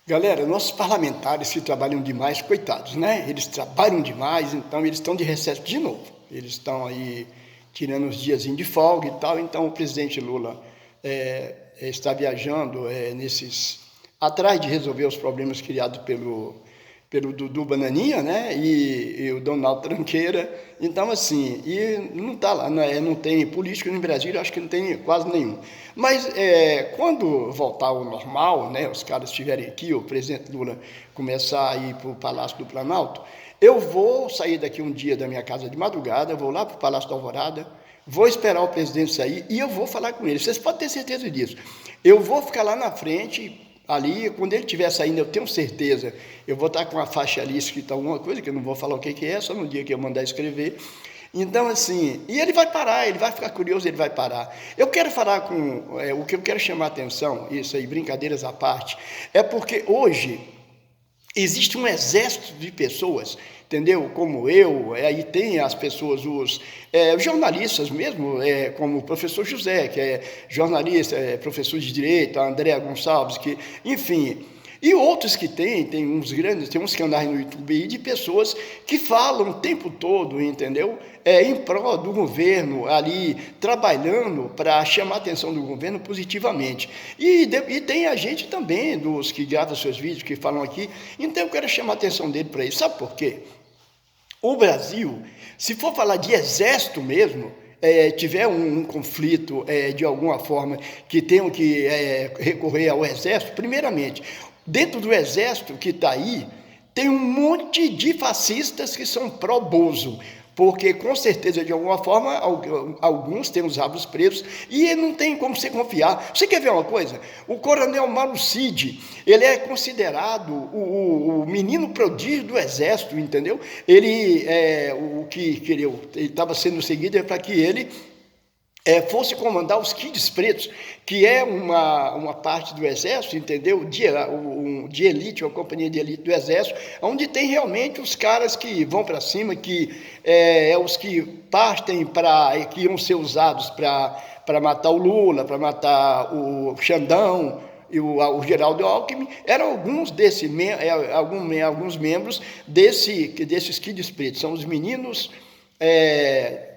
Galera, nossos parlamentares que trabalham demais, coitados, né? Eles trabalham demais, então eles estão de recesso de novo. Eles estão aí tirando os diazinhos de folga e tal, então o presidente Lula está viajando atrás de resolver os problemas criados pelo Dudu Bananinha, né? E o Donald Tranqueira. Então, assim, e não está lá, não tem político no Brasil, acho que não tem quase nenhum. Mas quando voltar ao normal, né, os caras estiverem aqui, o presidente Lula começar a ir para o Palácio do Planalto, eu vou sair daqui um dia da minha casa de madrugada, vou lá para o Palácio da Alvorada, vou esperar o presidente sair e eu vou falar com ele. Vocês podem ter certeza disso. Eu vou ficar lá na frente, ali, quando ele estiver saindo, eu tenho certeza, eu vou estar com a faixa ali escrita alguma coisa, que eu não vou falar o que é, só no dia que eu mandar escrever. Então, assim, e ele vai parar, ele vai ficar curioso, ele vai parar. Eu quero falar o que eu quero chamar a atenção, isso aí, brincadeiras à parte, é porque hoje existe um exército de pessoas, entendeu? Como eu, aí tem as pessoas, os jornalistas mesmo, como o professor José, que é jornalista, professor de Direito, a Andréa Gonçalves, que, enfim, e outros que tem uns grandes, tem uns canais no YouTube aí de pessoas que falam o tempo todo, entendeu? Em prol do governo, ali, trabalhando para chamar a atenção do governo positivamente. E tem a gente também, dos que gravam seus vídeos, que falam aqui, então eu quero chamar a atenção dele para isso. Sabe por quê? O Brasil, se for falar de exército mesmo, tiver um conflito de alguma forma que tenham que recorrer ao exército, primeiramente, dentro do exército que está aí, tem um monte de fascistas que são pró-Bozo, porque com certeza, de alguma forma, alguns têm os rabos presos e não tem como você confiar. Você quer ver uma coisa? O coronel Mauro Cid, ele é considerado o menino prodígio do exército, entendeu? Ele estava sendo seguido para que ele fosse comandar os Kids Pretos, que é uma parte do Exército, entendeu? De elite, uma companhia de elite do Exército, onde tem realmente os caras que vão para cima, que os que partem que iam ser usados para matar o Lula, para matar o Xandão e o Geraldo Alckmin, eram alguns alguns membros desses Kids Pretos, são os meninos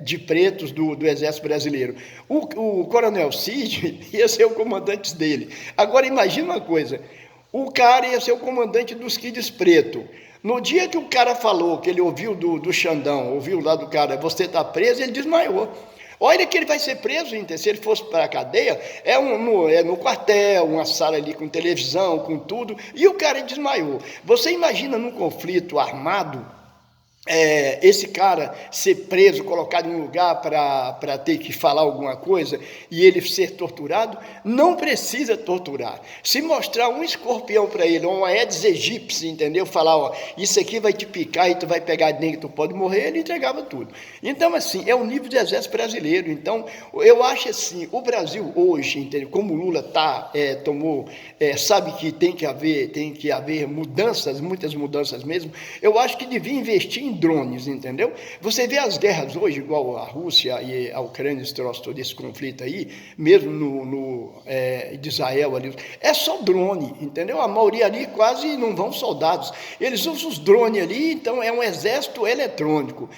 de pretos do Exército Brasileiro. O coronel Cid ia ser o comandante dele. Agora imagina uma coisa, o cara ia ser o comandante dos Kids Preto. No dia que o cara falou, que ele ouviu do Xandão, ouviu lá do cara, você está preso, ele desmaiou. Olha que ele vai ser preso, se ele fosse para a cadeia, no quartel, uma sala ali com televisão, com tudo, e o cara desmaiou. Você imagina num conflito armado, esse cara ser preso, colocado em um lugar para ter que falar alguma coisa e ele ser torturado? Não precisa torturar. Se mostrar um escorpião para ele, uma Aedes aegypti, entendeu? Falar, ó, isso aqui vai te picar e tu vai pegar dentro, tu pode morrer, ele entregava tudo. Então, assim, é o nível do exército brasileiro. Então, eu acho assim, o Brasil hoje, entendeu? Como o Lula sabe que tem que haver mudanças, muitas mudanças mesmo, eu acho que devia investir em drones, entendeu? Você vê as guerras hoje, igual a Rússia e a Ucrânia, todo esse conflito aí, mesmo de Israel ali, é só drone, entendeu? A maioria ali quase não vão soldados, eles usam os drones ali, então é um exército eletrônico.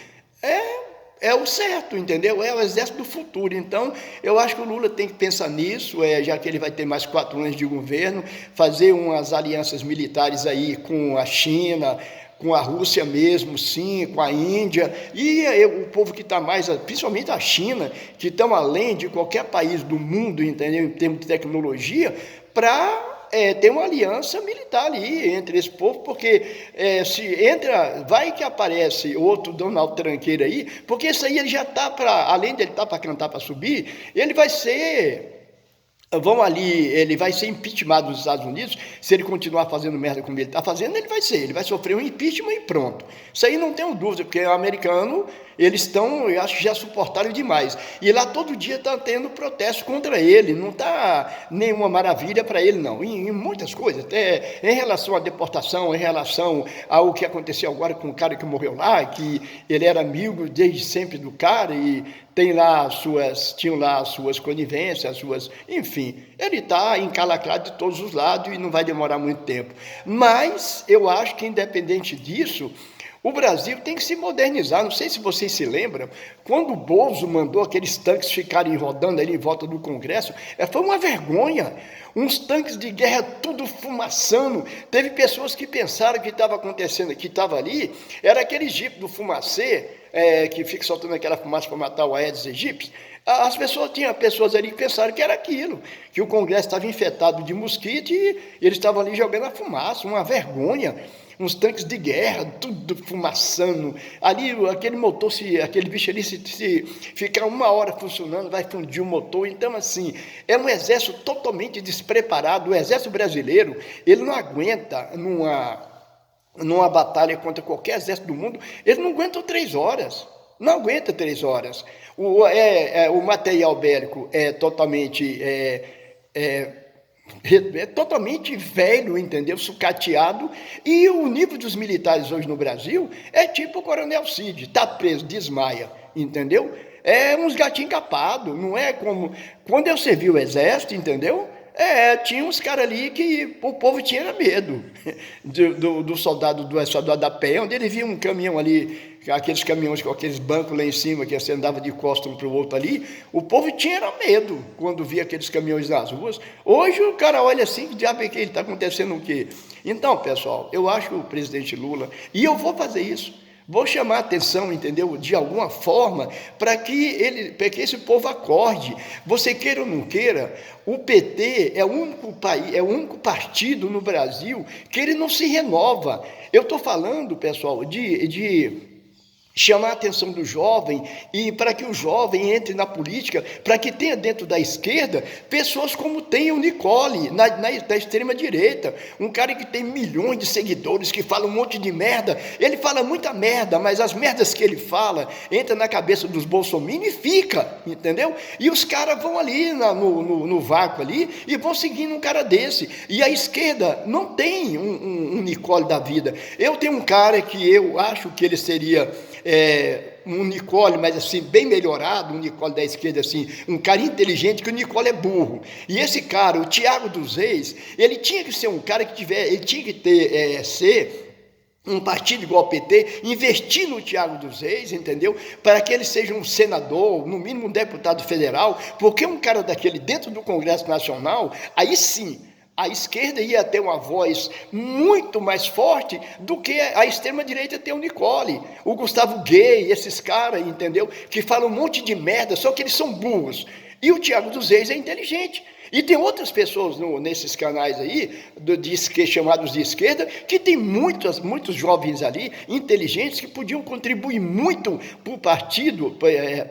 É o certo, entendeu? É o exército do futuro. Então, eu acho que o Lula tem que pensar nisso, já que ele vai ter mais 4 anos de governo, fazer umas alianças militares aí com a China, com a Rússia mesmo, sim, com a Índia, e o povo que está mais, principalmente a China, que estão além de qualquer país do mundo, entendeu? Em termos de tecnologia, para ter uma aliança militar ali entre esse povo, porque vai que aparece outro Donald Tranqueira aí, porque isso aí ele já está além de ele estar para cantar, para subir, ele vai ser... ele vai ser impeachment nos Estados Unidos, se ele continuar fazendo merda como ele está fazendo, ele vai sofrer um impeachment e pronto. Isso aí não tenho dúvida, porque o americano, eu acho que já suportaram demais. E lá todo dia está tendo protesto contra ele, não está nenhuma maravilha para ele, não. Em muitas coisas, até em relação à deportação, em relação ao que aconteceu agora com o cara que morreu lá, que ele era amigo desde sempre do cara e tinham lá as suas conivências, enfim, ele está encalacrado de todos os lados e não vai demorar muito tempo. Mas eu acho que, independente disso, o Brasil tem que se modernizar. Não sei se vocês se lembram, quando o Bozo mandou aqueles tanques ficarem rodando ali em volta do Congresso, foi uma vergonha. Uns tanques de guerra tudo fumaçando. Teve pessoas que pensaram que estava acontecendo, que estava ali, era aquele jipe do Fumacê, que fica soltando aquela fumaça para matar o Aedes aegypti. Tinha pessoas ali que pensaram que era aquilo, que o Congresso estava infectado de mosquito e eles estavam ali jogando a fumaça, uma vergonha. Uns tanques de guerra, tudo fumaçando. Ali, aquele bicho ali, se ficar 1 hora funcionando, vai fundir o motor. Então, assim, é um exército totalmente despreparado. O exército brasileiro, ele não aguenta numa batalha contra qualquer exército do mundo, ele não aguenta 3 horas. Não aguenta 3 horas. O material bélico é totalmente totalmente velho, entendeu? Sucateado, e o nível dos militares hoje no Brasil é tipo o Coronel Cid, tá preso, desmaia, entendeu? É uns gatinhos capados, não é como... Quando eu servi o exército, entendeu? Tinha uns caras ali que o povo tinha medo do soldado da pé, onde ele via um caminhão ali, aqueles caminhões com aqueles bancos lá em cima, que você andava de costas um para o outro ali, o povo tinha medo quando via aqueles caminhões nas ruas. Hoje o cara olha assim, que diabo é que está acontecendo o quê? Então, pessoal, eu acho que o presidente Lula, e eu vou fazer isso, vou chamar a atenção, entendeu, de alguma forma, para que esse povo acorde. Você queira ou não queira, o PT é o único partido no Brasil que ele não se renova. Eu estou falando, pessoal, de chamar a atenção do jovem, e para que o jovem entre na política, para que tenha dentro da esquerda pessoas como tem o Nicole, da extrema-direita, um cara que tem milhões de seguidores, que fala um monte de merda. Ele fala muita merda, mas as merdas que ele fala entra na cabeça dos bolsominions e fica, entendeu? E os caras vão ali no vácuo ali e vão seguindo um cara desse. E a esquerda não tem um Nicole da vida. Eu tenho um cara que eu acho que ele seria um Nicole, mas assim, bem melhorado, um Nicole da esquerda, assim, um cara inteligente, que o Nicole é burro. E esse cara, o Thiago dos Reis, ele tinha que ser um cara ele tinha que ser um partido igual ao PT, investir no Thiago dos Reis, entendeu? Para que ele seja um senador, no mínimo um deputado federal, porque um cara daquele dentro do Congresso Nacional, aí sim, a esquerda ia ter uma voz muito mais forte do que a extrema-direita tem o Nicole, o Gustavo Gay, esses caras, entendeu? Que falam um monte de merda, só que eles são burros. E o Thiago dos Reis é inteligente. E tem outras pessoas nesses canais aí, chamados de esquerda, que tem muitos jovens ali, inteligentes, que podiam contribuir muito para o partido,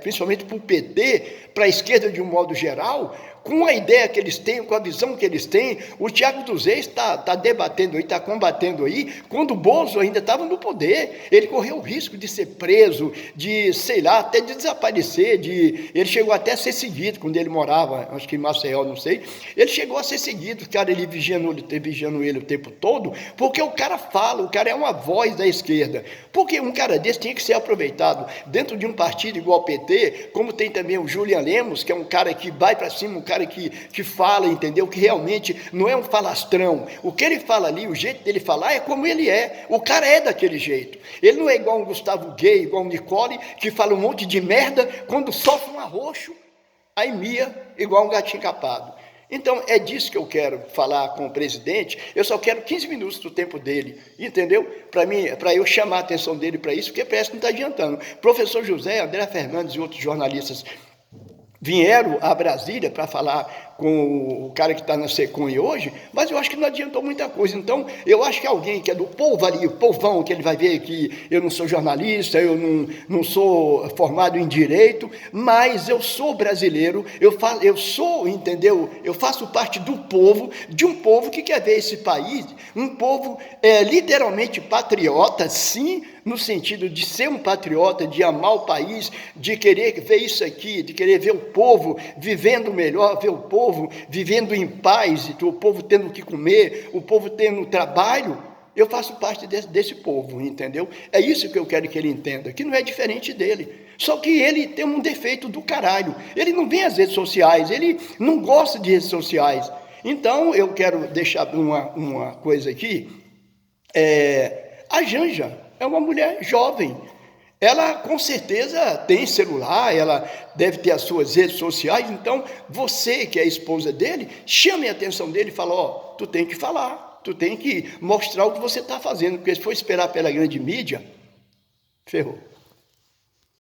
principalmente para o PT, para a esquerda de um modo geral, com a ideia que eles têm, com a visão que eles têm. O Thiago dos Reis está debatendo aí, está combatendo aí, quando o Bozo ainda estava no poder. Ele correu o risco de ser preso, de, sei lá, até de desaparecer, ele chegou até a ser seguido, quando ele morava, acho que em Maceió, não sei, ele chegou a ser seguido, o cara ele vigiando ele o tempo todo, porque o cara fala, o cara é uma voz da esquerda, porque um cara desse tinha que ser aproveitado dentro de um partido igual ao PT, como tem também o Julian Lemos, que é um cara que vai para cima, um cara que fala, entendeu? Que realmente não é um falastrão. O que ele fala ali, o jeito dele falar é como ele é. O cara é daquele jeito. Ele não é igual um Gustavo Gay, igual um Nicole, que fala um monte de merda, quando sofre um arroxo, aí mia igual um gatinho capado. Então, é disso que eu quero falar com o presidente. Eu só quero 15 minutos do tempo dele, entendeu? Para eu chamar a atenção dele para isso, porque parece que não está adiantando. Professor José, André Fernandes e outros jornalistas vieram a Brasília para falar com o cara que está na Secom hoje, mas eu acho que não adiantou muita coisa. Então, eu acho que alguém que é do povo ali, o povão, que ele vai ver que eu não sou jornalista, eu não sou formado em direito, mas eu sou brasileiro, eu sou, entendeu? Eu faço parte do povo, de um povo que quer ver esse país, um povo literalmente patriota, sim, no sentido de ser um patriota, de amar o país, de querer ver isso aqui, de querer ver o povo vivendo melhor, ver o povo vivendo em paz, o povo tendo o que comer, o povo tendo trabalho. eu faço parte desse povo, entendeu? É isso que eu quero que ele entenda, que não é diferente dele. Só que ele tem um defeito do caralho. Ele não vê as redes sociais, ele não gosta de redes sociais. Então, eu quero deixar uma coisa aqui. A Janja é uma mulher jovem. Ela, com certeza, tem celular, ela deve ter as suas redes sociais. Então, você, que é a esposa dele, chame a atenção dele e fala, ó, tu tem que falar, tu tem que mostrar o que você está fazendo, porque se for esperar pela grande mídia, ferrou.